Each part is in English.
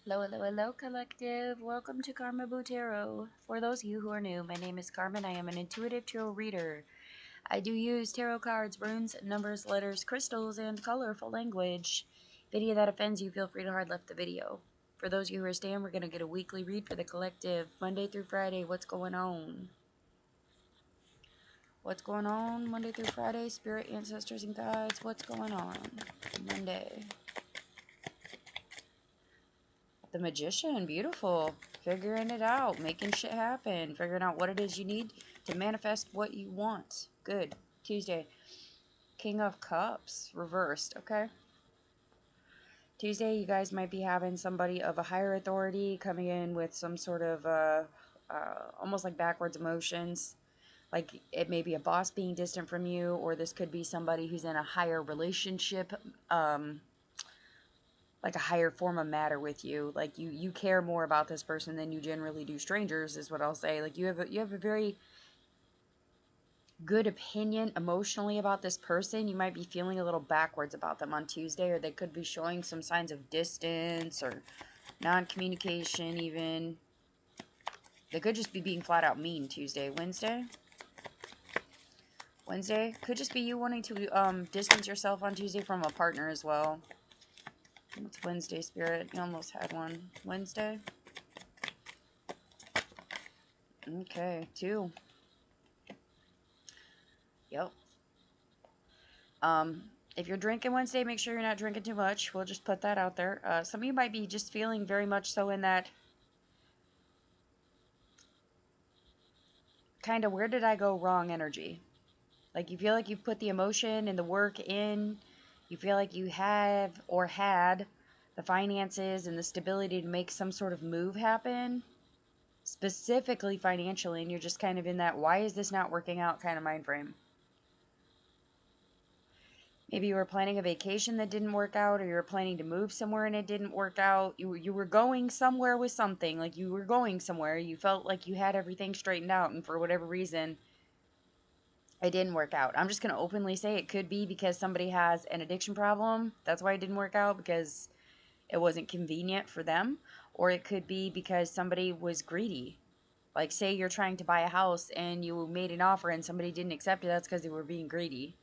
Hello, hello, hello, collective. Welcome to Carmaboo Tarot. For those of you who are new, my name is Carmen. I am an intuitive tarot reader. I do use tarot cards, runes, numbers, letters, crystals, and colorful language. Video that offends you, feel free to hard left the video. For those of you who are staying, we're going to get a weekly read for the collective. Monday through Friday, what's going on? What's going on? Monday through Friday, spirit, ancestors, and guides. What's going on? Monday. The Magician, beautiful. Figuring it out, making shit happen, figuring out what it is you need to manifest what you want. Good. Tuesday, King of Cups, reversed, okay? Tuesday, you guys might be having somebody of a higher authority coming in with some sort of, almost like backwards emotions. Like it may be a boss being distant from you, or this could be somebody who's in a higher relationship, like a higher form of matter with you. Like you care more about this person than you generally do strangers, is what I'll say. Like you have a very good opinion emotionally about this person. You might be feeling a little backwards about them on Tuesday, or they could be showing some signs of distance or non-communication even. They could just be being flat out mean Tuesday. Wednesday could just be you wanting to distance yourself on Tuesday from a partner as well. What's Wednesday, Spirit? You almost had one. Wednesday. Okay, 2. Yep. If you're drinking Wednesday, make sure you're not drinking too much. We'll just put that out there. Some of you might be just feeling very much so in that kind of where did I go wrong energy. Like you feel like you've put the emotion and the work in. You feel like you have or had the finances and the stability to make some sort of move happen, specifically financially, and you're just kind of in that why is this not working out kind of mind frame. Maybe you were planning a vacation that didn't work out, or you were planning to move somewhere and it didn't work out. You were going somewhere with something, like you were going somewhere. You felt like you had everything straightened out, and for whatever reason, it didn't work out. I'm just going to openly say it could be because somebody has an addiction problem. That's why it didn't work out, because it wasn't convenient for them. Or it could be because somebody was greedy. Like, say you're trying to buy a house and you made an offer and somebody didn't accept it. That's because they were being greedy.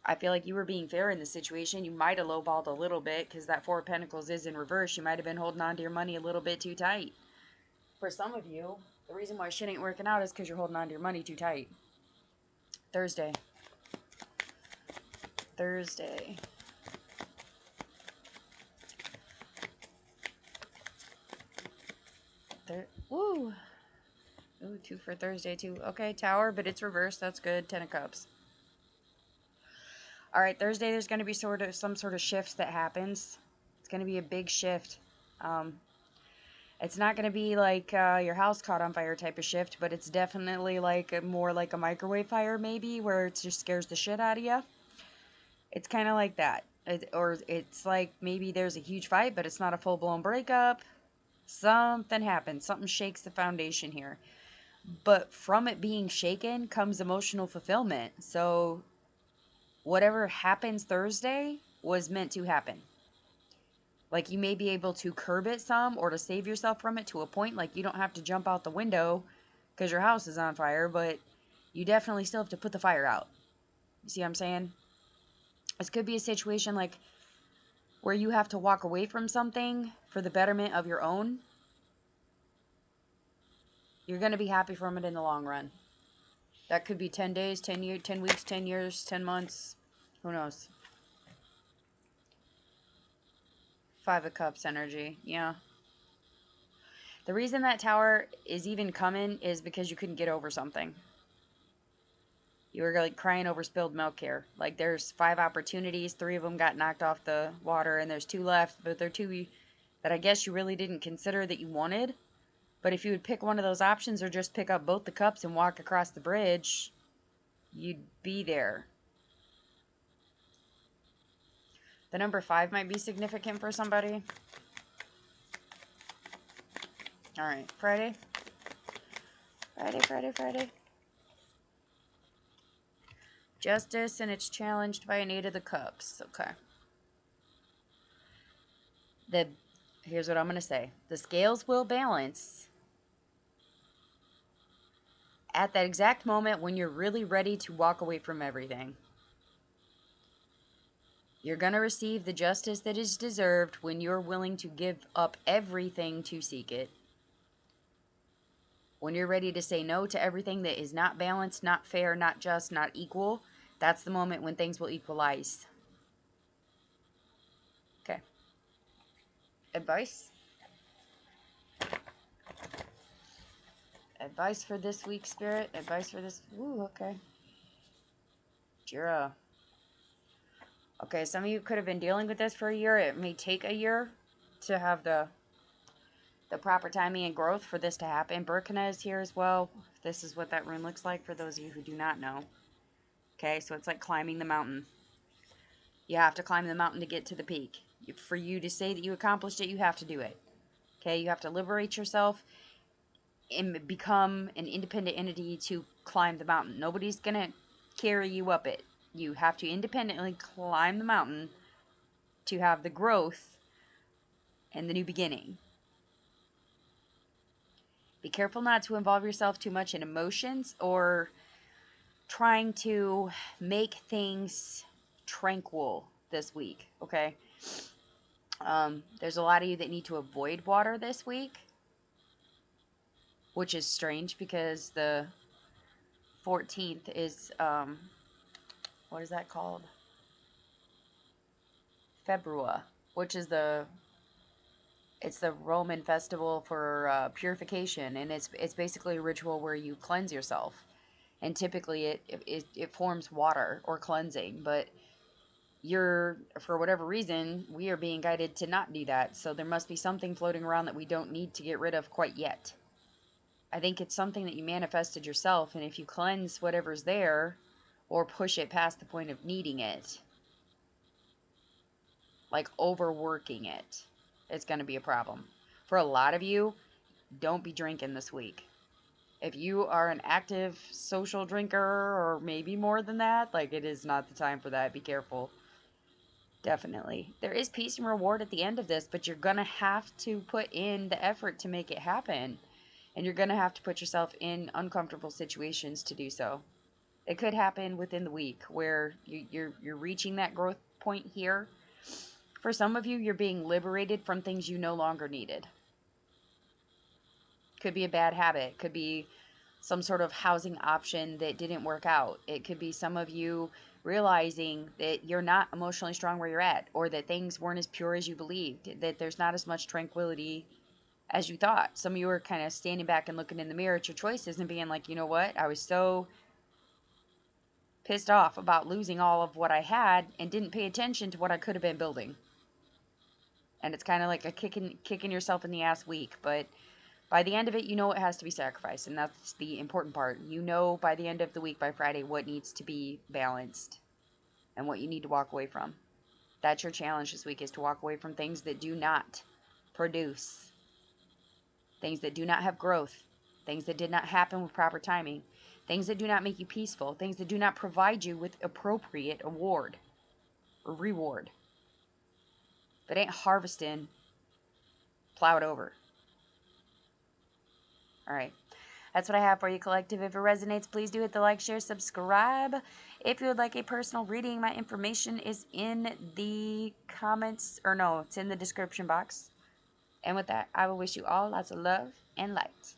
I feel like you were being fair in the situation. You might have lowballed a little bit because that 4 of Pentacles is in reverse. You might have been holding on to your money a little bit too tight. For some of you, the reason why shit ain't working out is because you're holding on to your money too tight. Thursday. Woo! Ooh, 2 for Thursday too. Okay, Tower, but it's reversed. That's good. 10 of Cups. All right, Thursday there's going to be some sort of shift that happens. It's going to be a big shift. It's not going to be like your house caught on fire type of shift, but it's definitely like more like a microwave fire maybe, where it just scares the shit out of you. It's kind of like that. Or it's like maybe there's a huge fight, but it's not a full-blown breakup. Something happens. Something shakes the foundation here. But from it being shaken comes emotional fulfillment. So whatever happens Thursday was meant to happen. Like you may be able to curb it some or to save yourself from it to a point. Like you don't have to jump out the window because your house is on fire, but you definitely still have to put the fire out. You see what I'm saying? This could be a situation like where you have to walk away from something for the betterment of your own. You're going to be happy from it in the long run. That could be 10 days, 10 years, 10 weeks, 10 years, 10 months. Who knows? 5 of Cups energy. Yeah. The reason that Tower is even coming is because you couldn't get over something. You were like crying over spilled milk here. Like there's 5 opportunities. 3 of them got knocked off the water and there's 2 left. But they're 2 that I guess you really didn't consider that you wanted. But if you would pick one of those options or just pick up both the cups and walk across the bridge, you'd be there. The number 5 might be significant for somebody. All right, Friday. Justice, and it's challenged by an 8 of the Cups. Okay. Here's what I'm going to say. The scales will balance at that exact moment when you're really ready to walk away from everything. You're going to receive the justice that is deserved when you're willing to give up everything to seek it. When you're ready to say no to everything that is not balanced, not fair, not just, not equal, that's the moment when things will equalize. Okay. Advice? Advice for this week, Spirit? Advice for this? Ooh, okay. Jira. Okay, some of you could have been dealing with this for a year. It may take a year to have the proper timing and growth for this to happen. Burkina is here as well. This is what that rune looks like for those of you who do not know. Okay, so it's like climbing the mountain. You have to climb the mountain to get to the peak. For you to say that you accomplished it, you have to do it. Okay, you have to liberate yourself and become an independent entity to climb the mountain. Nobody's going to carry you up it. You have to independently climb the mountain to have the growth and the new beginning. Be careful not to involve yourself too much in emotions or trying to make things tranquil this week, okay? There's a lot of you that need to avoid water this week, which is strange because the 14th is, what is that called? February, which is it's the Roman festival for purification, and it's basically a ritual where you cleanse yourself, and typically it forms water or cleansing, but for whatever reason, we are being guided to not do that, so there must be something floating around that we don't need to get rid of quite yet. I think it's something that you manifested yourself, and if you cleanse whatever's there, or push it past the point of needing it, like overworking it, it's going to be a problem. For a lot of you, don't be drinking this week. If you are an active social drinker, or maybe more than that, like, it is not the time for that. Be careful. Definitely. There is peace and reward at the end of this, but you're going to have to put in the effort to make it happen. And you're going to have to put yourself in uncomfortable situations to do so. It could happen within the week where you're reaching that growth point here. For some of you, you're being liberated from things you no longer needed. Could be a bad habit. Could be some sort of housing option that didn't work out. It could be some of you realizing that you're not emotionally strong where you're at, or that things weren't as pure as you believed, that there's not as much tranquility as you thought. Some of you are kind of standing back and looking in the mirror at your choices and being like, you know what? I was so pissed off about losing all of what I had and didn't pay attention to what I could have been building. And it's kind of like a kicking yourself in the ass week, but by the end of it, you know it has to be sacrificed, and that's the important part. You know by the end of the week, by Friday, what needs to be balanced and what you need to walk away from. That's your challenge this week, is to walk away from things that do not produce, things that do not have growth, things that did not happen with proper timing, things that do not make you peaceful, things that do not provide you with appropriate award or reward. If it ain't harvesting, plow it over. All right. That's what I have for you, collective. If it resonates, please do hit the like, share, subscribe. If you would like a personal reading, my information is in the comments, or no, it's in the description box. And with that, I will wish you all lots of love and light.